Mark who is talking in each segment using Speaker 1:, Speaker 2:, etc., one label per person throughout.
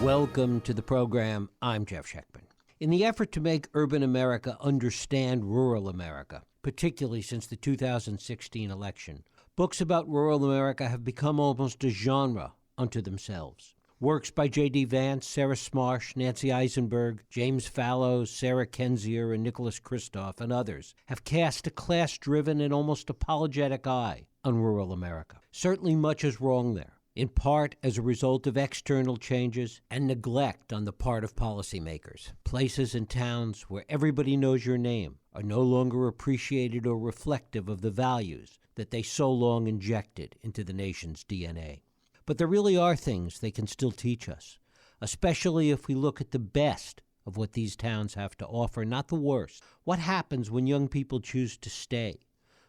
Speaker 1: Welcome to the program. I'm Jeff Schechtman. In the effort to make urban America understand rural America, particularly since the 2016 election, books about rural America have become almost a genre unto themselves. Works by J.D. Vance, Sarah Smarsh, Nancy Eisenberg, James Fallows, Sarah Kendzior, and Nicholas Kristof, and others have cast a class-driven and almost apologetic eye on rural America. Certainly much is wrong there, in part as a result of external changes and neglect on the part of policymakers. Places and towns where everybody knows your name are no longer appreciated or reflective of the values that they so long injected into the nation's DNA. But there really are things they can still teach us, especially if we look at the best of what these towns have to offer, not the worst. What happens when young people choose to stay,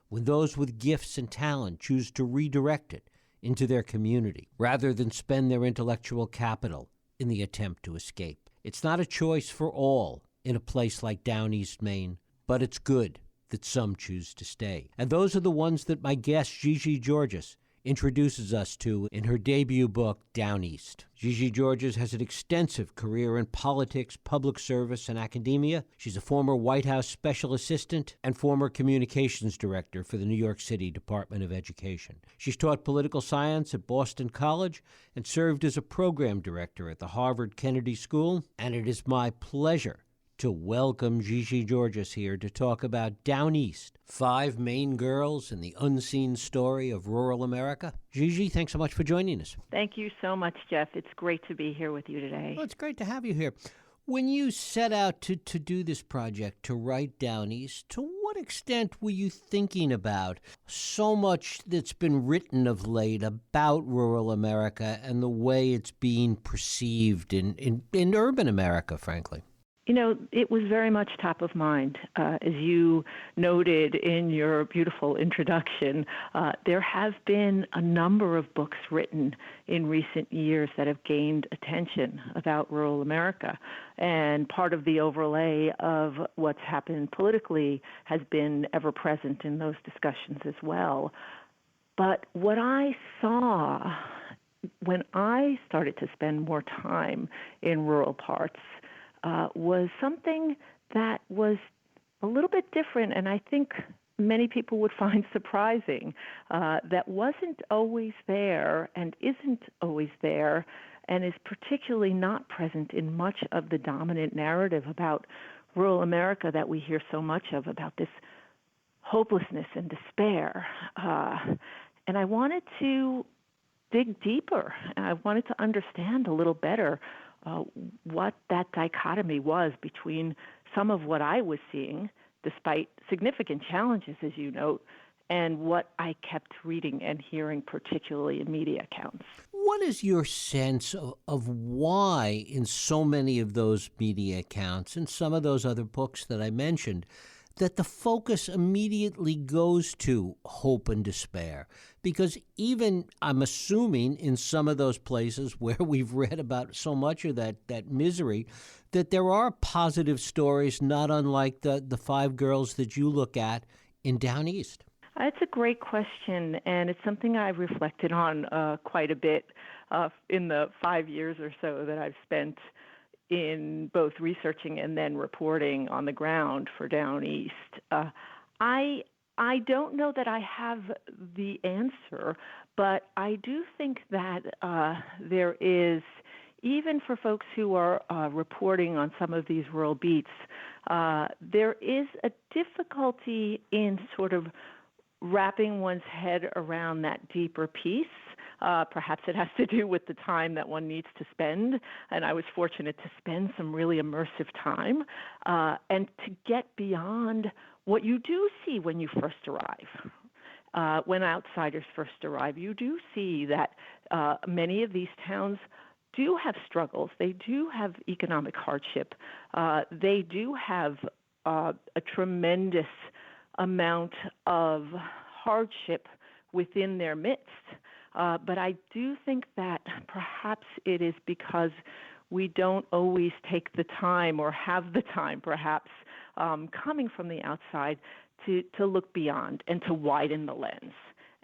Speaker 1: when those with gifts and talent choose to redirect it into their community, rather than spend their intellectual capital in the attempt to escape? It's not a choice for all in a place like Down East Maine, but it's good that some choose to stay. And those are the ones that my guest, Gigi Georges, introduces us to in her debut book, Down East. Gigi Georges has an extensive career in politics, public service, and academia. She's a former White House special assistant and former communications director for the New York City Department of Education. She's taught political science at Boston College and served as a program director at the Harvard Kennedy School. And it is my pleasure to welcome Gigi Georges here to talk about Down East, 5 Maine girls and the unseen story of rural America. Gigi, thanks so much for joining us.
Speaker 2: Thank you so much, Jeff. It's great to be here with you today.
Speaker 1: Well, it's great to have you here. When you set out to do this project, to write Down East, to what extent were you thinking about so much that's been written of late about rural America and the way it's being perceived in urban America, frankly?
Speaker 2: You know, it was very much top of mind. As you noted in your beautiful introduction, there have been a number of books written in recent years that have gained attention about rural America. And part of the overlay of what's happened politically has been ever present in those discussions as well. But what I saw when I started to spend more time in rural parts was something that was a little bit different, and I think many people would find surprising, that wasn't always there and isn't always there and is particularly not present in much of the dominant narrative about rural America that we hear so much of, about this hopelessness and despair. And I wanted to dig deeper. I wanted to understand a little better what that dichotomy was between some of what I was seeing, despite significant challenges, as you note, and what I kept reading and hearing, particularly in media accounts.
Speaker 1: What is your sense of why in so many of those media accounts and some of those other books that I mentioned, that the focus immediately goes to hope and despair? Because even, I'm assuming, in some of those places where we've read about so much of that misery, that there are positive stories, not unlike the 5 girls that you look at in Down East.
Speaker 2: It's a great question, and it's something I've reflected on quite a bit in the 5 years or so that I've spent in both researching and then reporting on the ground for Down East. I don't know that I have the answer, but I do think that there is, even for folks who are reporting on some of these rural beats, there is a difficulty in sort of wrapping one's head around that deeper piece. Perhaps it has to do with the time that one needs to spend, and I was fortunate to spend some really immersive time, and to get beyond what you do see when you first arrive. When outsiders first arrive, you do see that many of these towns do have struggles. They do have economic hardship. They do have a tremendous amount of hardship within their midst. But I do think that perhaps it is because we don't always take the time or have the time, perhaps, coming from the outside to look beyond and to widen the lens.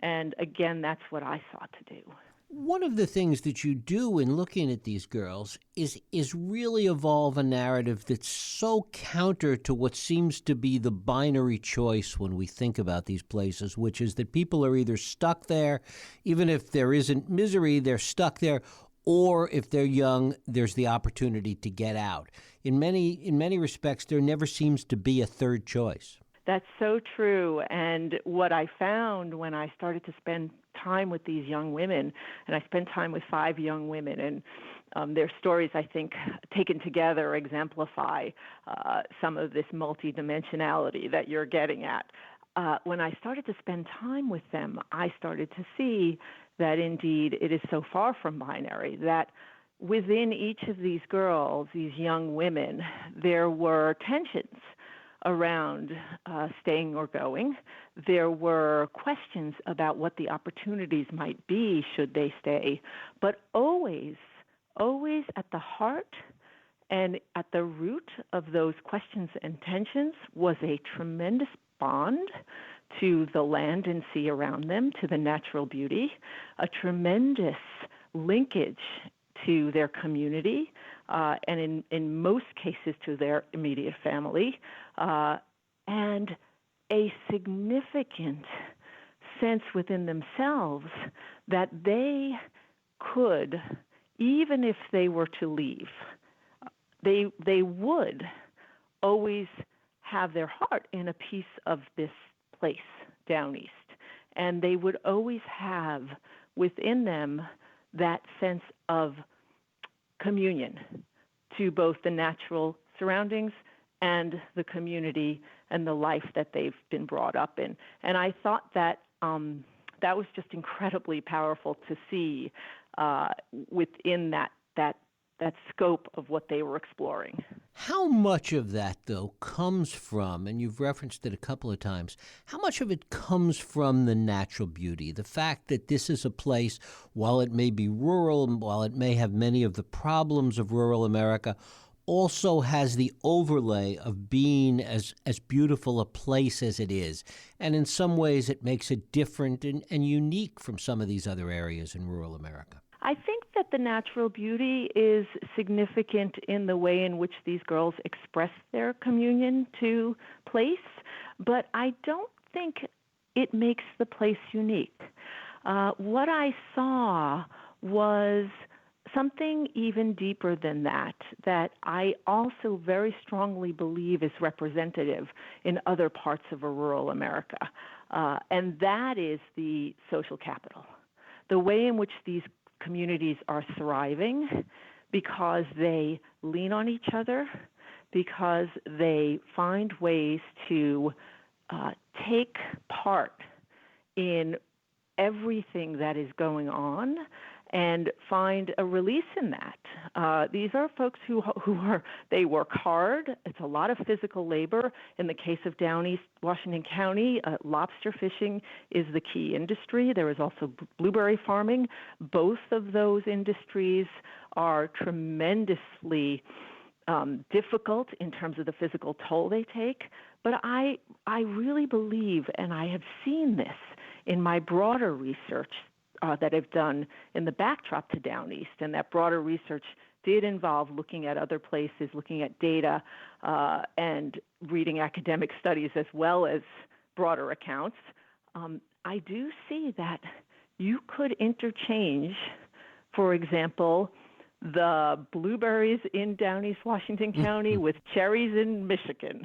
Speaker 2: And again, that's what I sought to do.
Speaker 1: One of the things that you do in looking at these girls is really evolve a narrative that's so counter to what seems to be the binary choice when we think about these places, which is that people are either stuck there, even if there isn't misery, they're stuck there, or if they're young, there's the opportunity to get out. In many respects, there never seems to be a third choice.
Speaker 2: That's so true. And what I found when I started to spend time with these young women, and I spent time with 5 young women, and their stories, I think, taken together, exemplify some of this multidimensionality that you're getting at. When I started to spend time with them, I started to see that indeed it is so far from binary, that within each of these girls, these young women, there were tensions around staying or going. There were questions about what the opportunities might be should they stay, but always at the heart and at the root of those questions and tensions was a tremendous bond to the land and sea around them, to the natural beauty, a tremendous linkage to their community, and in most cases to their immediate family, and a significant sense within themselves that they could, even if they were to leave, they would always have their heart in a piece of this place down east. And they would always have within them that sense of communion to both the natural surroundings and the community and the life that they've been brought up in. And I thought that that was just incredibly powerful to see within that scope of what they were exploring.
Speaker 1: How much of that, though, comes from, and you've referenced it a couple of times, how much of it comes from the natural beauty? The fact that this is a place, while it may be rural, while it may have many of the problems of rural America, also has the overlay of being as beautiful a place as it is. And in some ways, it makes it different and unique from some of these other areas in rural America.
Speaker 2: I think that the natural beauty is significant in the way in which these girls express their communion to place, but I don't think it makes the place unique. What I saw was something even deeper than that I also very strongly believe is representative in other parts of a rural America, and that is the social capital, the way in which these communities are thriving because they lean on each other, because they find ways to take part in everything that is going on and find a release in that. These are folks who they work hard. It's a lot of physical labor. In the case of down East Washington County, lobster fishing is the key industry. There is also blueberry farming. Both of those industries are tremendously difficult in terms of the physical toll they take. But I really believe, and I have seen this in my broader research that I've done in the backdrop to Down East, and that broader research did involve looking at other places, looking at data, and reading academic studies as well as broader accounts. I do see that you could interchange, for example, the blueberries in Down East Washington County with cherries in Michigan,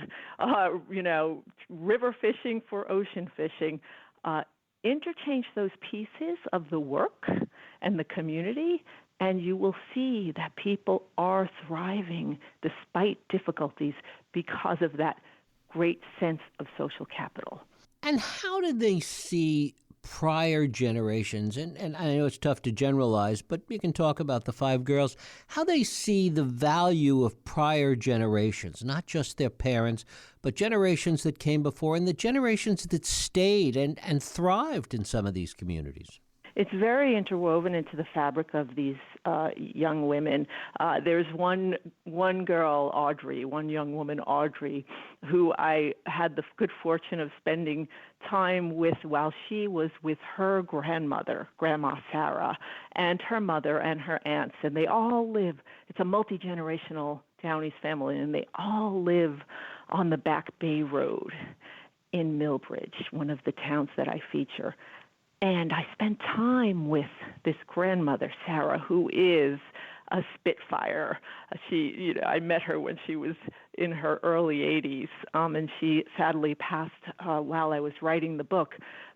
Speaker 2: river fishing for ocean fishing. Interchange those pieces of the work and the community, and you will see that people are thriving despite difficulties because of that great sense of social capital.
Speaker 1: And how did they see prior generations, and I know it's tough to generalize, but we can talk about the 5 girls, how they see the value of prior generations, not just their parents, but generations that came before and the generations that stayed and thrived in some of these communities?
Speaker 2: It's very interwoven into the fabric of these young women. There's one girl, Audrey, one young woman, Audrey, who I had the good fortune of spending time with while she was with her grandmother, Grandma Sarah, and her mother and her aunts. And they all live, it's a multi-generational Downey's family, and they all live on the Back Bay Road in Millbridge, one of the towns that I feature. And I spent time with this grandmother, Sarah, who is a spitfire. I met her when she was in her early 80s, and she sadly passed while I was writing the book.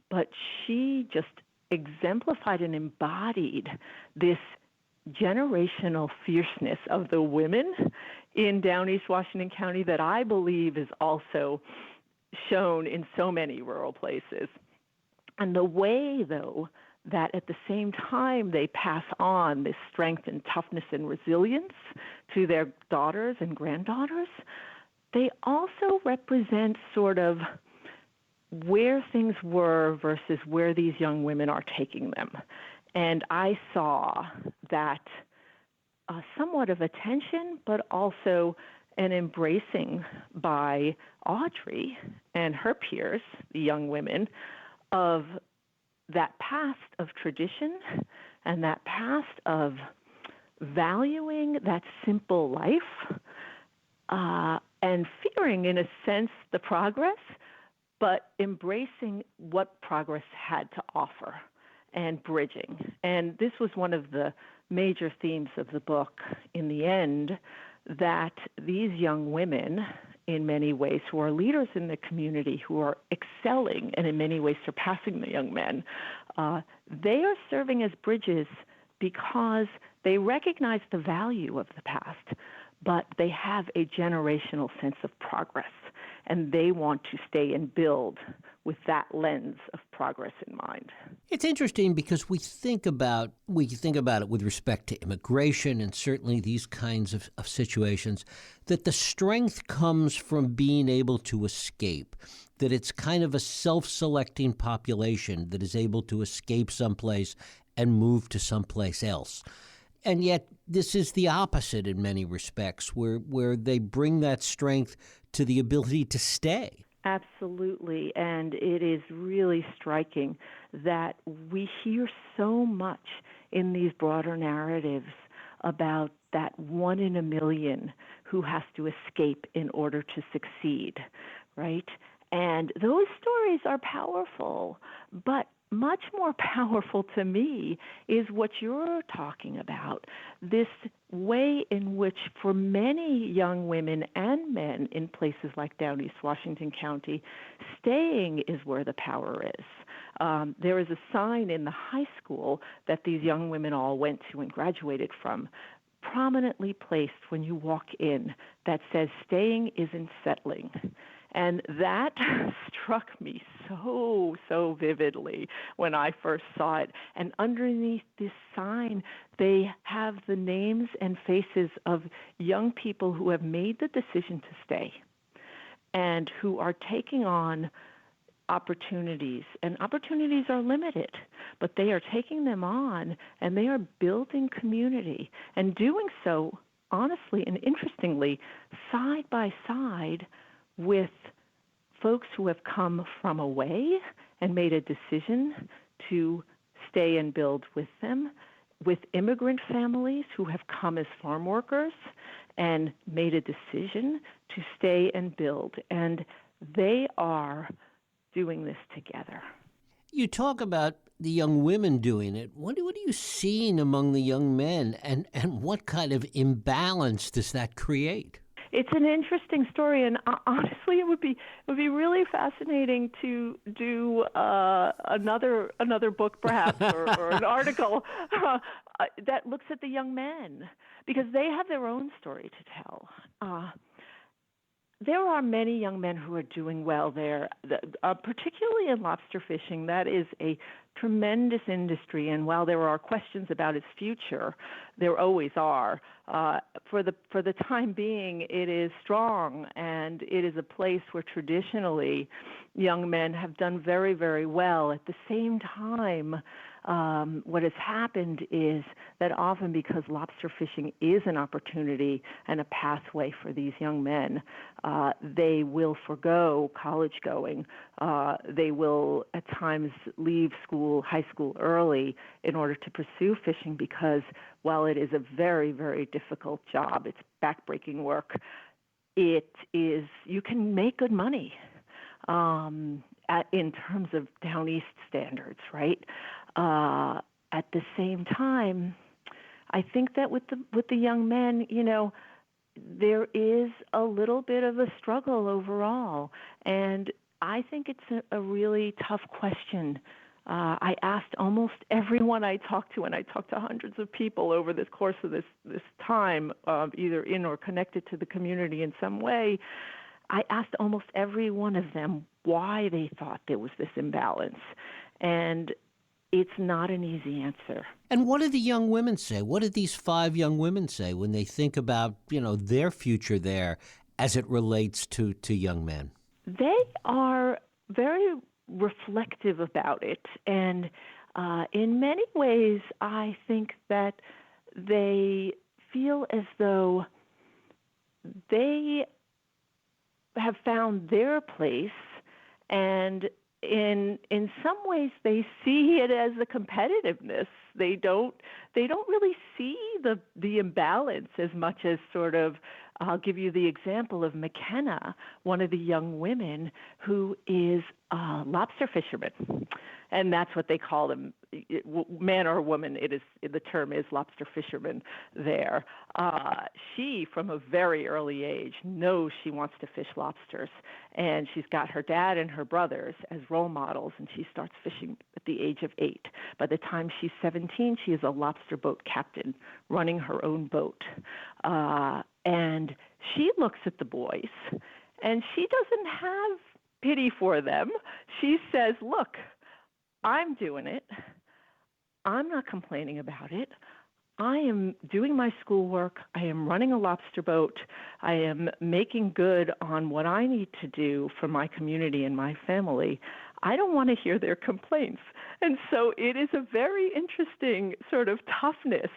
Speaker 2: But she just exemplified and embodied this generational fierceness of the women in Down East Washington County that I believe is also shown in so many rural places. And the way, though, that at the same time they pass on this strength and toughness and resilience to their daughters and granddaughters, they also represent sort of where things were versus where these young women are taking them. And I saw that somewhat of a tension, but also an embracing by Audrey and her peers, the young women, of that past of tradition and that past of valuing that simple life and fearing, in a sense, the progress, but embracing what progress had to offer and bridging. And this was one of the major themes of the book in the end, that these young women, in many ways, who are leaders in the community, who are excelling and in many ways surpassing the young men, they are serving as bridges because they recognize the value of the past, but they have a generational sense of progress, and they want to stay and build with that lens of progress in mind.
Speaker 1: It's interesting because we think about it with respect to immigration and certainly these kinds of situations, that the strength comes from being able to escape, that it's kind of a self-selecting population that is able to escape someplace and move to someplace else. And yet this is the opposite in many respects, where they bring that strength to the ability to stay.
Speaker 2: Absolutely, and it is really striking that we hear so much in these broader narratives about that one in a million who has to escape in order to succeed, right? And those stories are powerful, but much more powerful to me is what you're talking about, this way in which for many young women and men in places like Down East Washington County, staying is where the power is. There is a sign in the high school that these young women all went to and graduated from, prominently placed when you walk in, that says, "Staying isn't settling." And that struck me so vividly when I first saw it. And underneath this sign, they have the names and faces of young people who have made the decision to stay and who are taking on opportunities. And opportunities are limited, but they are taking them on, and they are building community and doing so, honestly and interestingly, side by side with folks who have come from away and made a decision to stay and build with them, with immigrant families who have come as farm workers and made a decision to stay and build. And they are doing this together.
Speaker 1: You talk about the young women doing it. What are you seeing among the young men, and what kind of imbalance does that create?
Speaker 2: It's an interesting story, and honestly, it would be really fascinating to do another book, perhaps, or an article that looks at the young men, because they have their own story to tell. There are many young men who are doing well there, particularly in lobster fishing. That is a tremendous industry, and while there are questions about its future, there always are. For the time being, it is strong, and it is a place where traditionally young men have done very, very well. At the same time, what has happened is that often because lobster fishing is an opportunity and a pathway for these young men, they will forgo college going. They will at times leave high school early in order to pursue fishing because while it is a very, very difficult job, it's backbreaking work, you can make good money in terms of down east standards, right? At the same time, I think that with the young men, there is a little bit of a struggle overall, and I think it's a really tough question. I asked almost everyone I talked to, and I talked to hundreds of people over this course of this time, either in or connected to the community in some way. I asked almost every one of them why they thought there was this imbalance, and it's not an easy answer.
Speaker 1: And what do the young women say? What did these 5 young women say when they think about, their future there as it relates to young men?
Speaker 2: They are very reflective about it, and in many ways, I think that they feel as though they have found their place, and in some ways they see it as a competitiveness. They don't really see the imbalance as much as sort of. I'll give you the example of McKenna, one of the young women who is a lobster fisherman, and that's what they call them, man or woman. The term is lobster fisherman there. She, from a very early age, knows she wants to fish lobsters, and she's got her dad and her brothers as role models, and she starts fishing at the age of 8. By the time she's 17, she is a lobster boat captain, running her own boat. And she looks at the boys, and she doesn't have pity for them. She says, look, I'm doing it. I'm not complaining about it. I am doing my schoolwork. I am running a lobster boat. I am making good on what I need to do for my community and my family. I don't want to hear their complaints. And so it is a very interesting sort of toughness.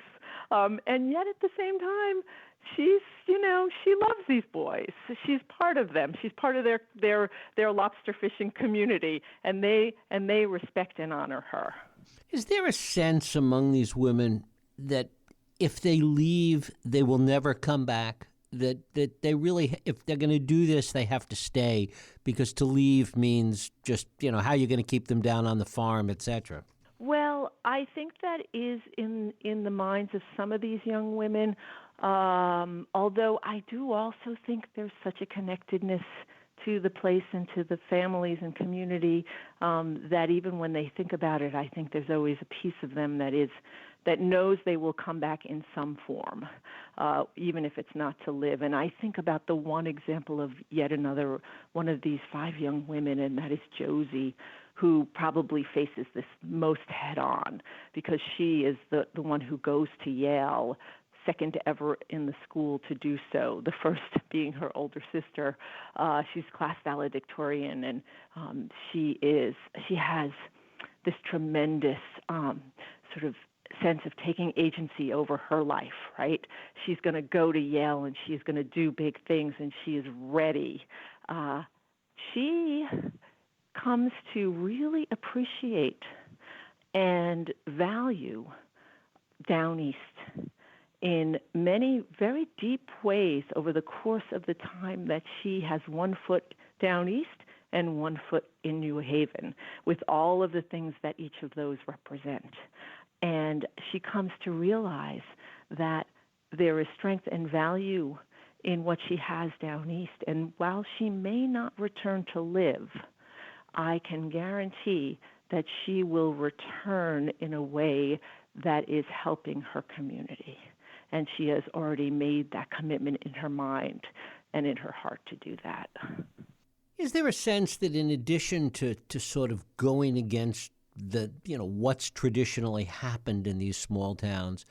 Speaker 2: And yet at the same time, she loves these boys. She's part of them. She's part of their lobster fishing community, and they respect and honor her.
Speaker 1: Is there a sense among these women that if they leave, they will never come back? That they really, if they're going to do this, they have to stay, because to leave means just, how you're going to keep them down on the farm, etc.
Speaker 2: Well, I think that is in the minds of some of these young women, although I do also think there's such a connectedness to the place and to the families and community that even when they think about it, I think there's always a piece of them that knows they will come back in some form, even if it's not to live. And I think about the one example of yet another one of these 5 young women, and that is Josie, who probably faces this most head-on because she is the one who goes to Yale, second ever in the school to do so, the first being her older sister. She's class valedictorian, and she has this tremendous sort of sense of taking agency over her life, right? She's going to go to Yale, and she's going to do big things, and she is ready. She comes to really appreciate and value down east in many very deep ways over the course of the time that she has one foot down east and one foot in New Haven, with all of the things that each of those represent. And she comes to realize that there is strength and value in what she has down east. And while she may not return to live, I can guarantee that she will return in a way that is helping her community. And she has already made that commitment in her mind and in her heart to do that.
Speaker 1: Is there a sense that in addition to sort of going against what's traditionally happened in these small towns,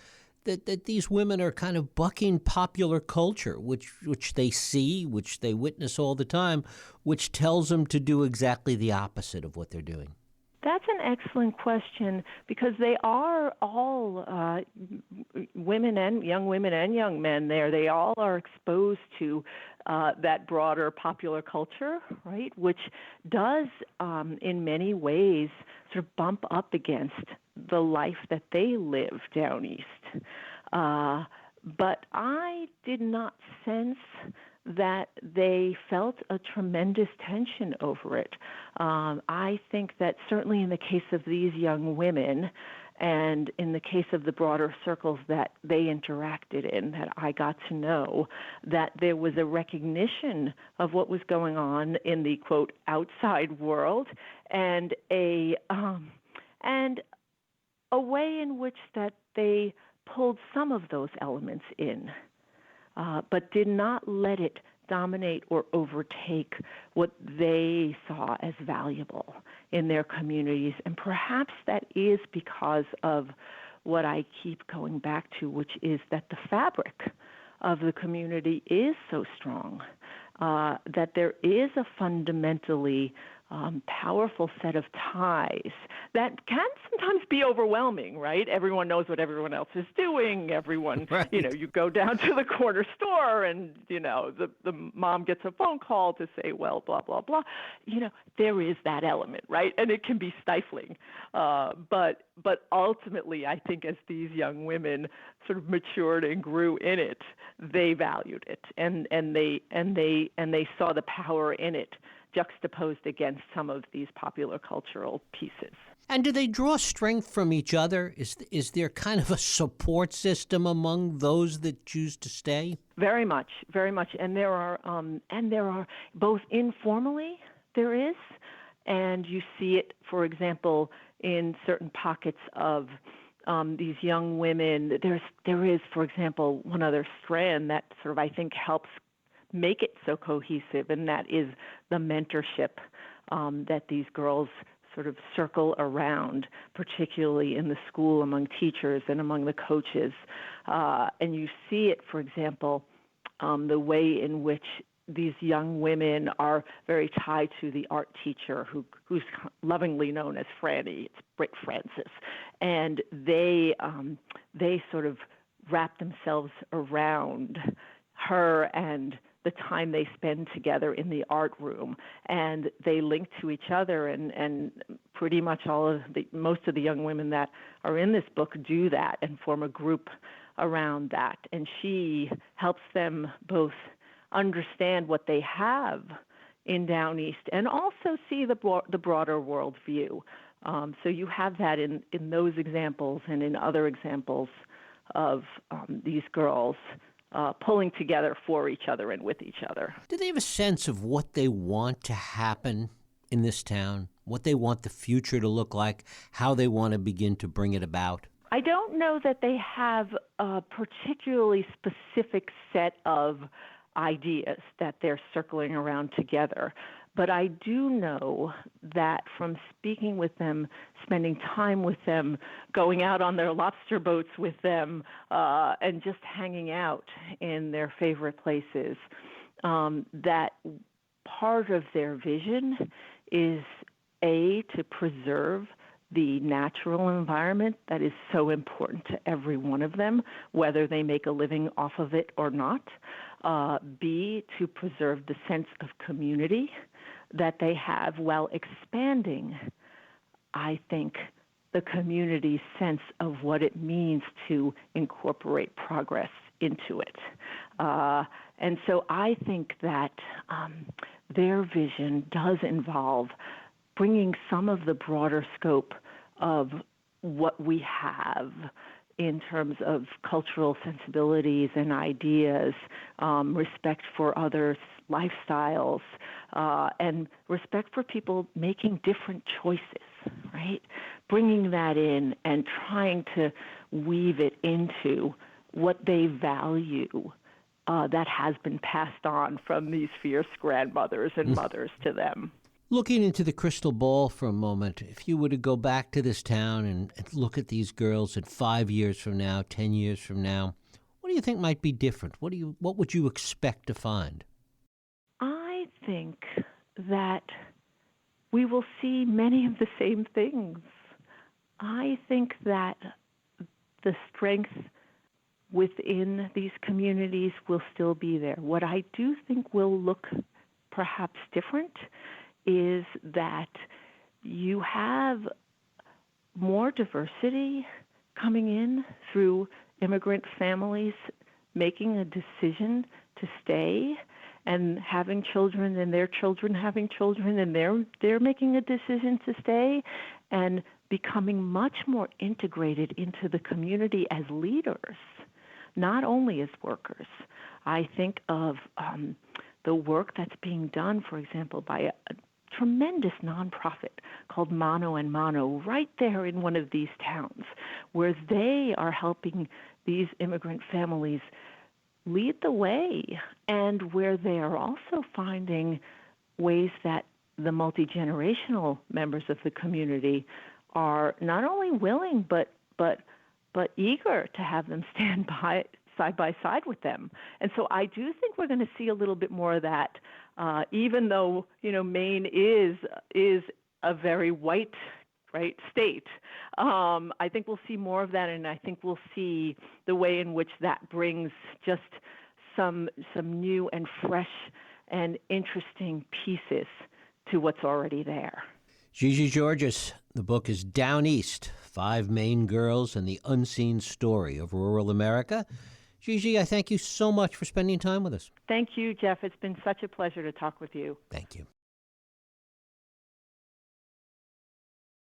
Speaker 1: that these women are kind of bucking popular culture, which they see, which they witness all the time, which tells them to do exactly the opposite of what they're doing?
Speaker 2: That's an excellent question, because they are all women and young men there. They all are exposed to that broader popular culture, right, which does in many ways sort of bump up against the life that they live down east. But I did not sense that they felt a tremendous tension over it. I think that certainly in the case of these young women, and in the case of the broader circles that they interacted in, that I got to know, that there was a recognition of what was going on in the, quote, outside world, and a way in which that they pulled some of those elements in, but did not let it dominate or overtake what they saw as valuable in their communities. And perhaps that is because of what I keep going back to, which is that the fabric of the community is so strong, that there is a fundamentally powerful set of ties that can sometimes be overwhelming, right? Everyone knows what everyone else is doing. Everyone,
Speaker 1: Right.
Speaker 2: You go down to the corner store and, the mom gets a phone call to say, well, blah, blah, blah. There is that element, right? And it can be stifling. But ultimately, I think as these young women sort of matured and grew in it, they valued it, and they saw the power in it, juxtaposed against some of these popular cultural pieces.
Speaker 1: And do they draw strength from each other? Is there kind of a support system among those that choose to stay?
Speaker 2: Very much, very much. And there are both informally there is, and you see it, for example, in certain pockets of these young women. There is, for example, one other strand that sort of I think helps make it so cohesive, and that is the mentorship that these girls sort of circle around, particularly in the school among teachers and among the coaches. And you see it, for example, the way in which these young women are very tied to the art teacher who's lovingly known as Franny. It's Britt Francis. And they sort of wrap themselves around her and the time they spend together in the art room, and they link to each other, and pretty much most of the young women that are in this book do that and form a group around that. And she helps them both understand what they have in Down East and also see the broader worldview. So you have that in those examples and in other examples of these girls pulling together for each other and with each other.
Speaker 1: Do they have a sense of what they want to happen in this town, what they want the future to look like, how they want to begin to bring it about?
Speaker 2: I don't know that they have a particularly specific set of ideas that they're circling around together. But I do know that from speaking with them, spending time with them, going out on their lobster boats with them, and just hanging out in their favorite places, that part of their vision is, to preserve the natural environment that is so important to every one of them, whether they make a living off of it or not. B, to preserve the sense of community that they have while expanding, I think, the community's sense of what it means to incorporate progress into it. And so I think that their vision does involve bringing some of the broader scope of what we have in terms of cultural sensibilities and ideas, respect for others' lifestyles, and respect for people making different choices, right? Bringing that in and trying to weave it into what they value that has been passed on from these fierce grandmothers and mothers to them.
Speaker 1: Looking into the crystal ball for a moment, if you were to go back to this town and look at these girls at 5 years from now, 10 years from now, what do you think might be different? What would you expect to find?
Speaker 2: I think that we will see many of the same things. I think that the strength within these communities will still be there. What I do think will look perhaps different is that you have more diversity coming in through immigrant families making a decision to stay and having children and their children having children and they're making a decision to stay and becoming much more integrated into the community as leaders, not only as workers. I think of the work that's being done, for example, by a tremendous nonprofit called Mano and Mano right there in one of these towns, where they are helping these immigrant families lead the way, and where they are also finding ways that the multi-generational members of the community are not only willing but eager to have them stand side by side with them. And so I do think we're going to see a little bit more of that, even though Maine is a very white state. I think we'll see more of that, and I think we'll see the way in which that brings just some new and fresh and interesting pieces to what's already there.
Speaker 1: Gigi Georges, the book is Down East, 5 Maine Girls and the Unseen Story of Rural America. Gigi, I thank you so much for spending time with us.
Speaker 2: Thank you, Jeff. It's been such a pleasure to talk with you.
Speaker 1: Thank you.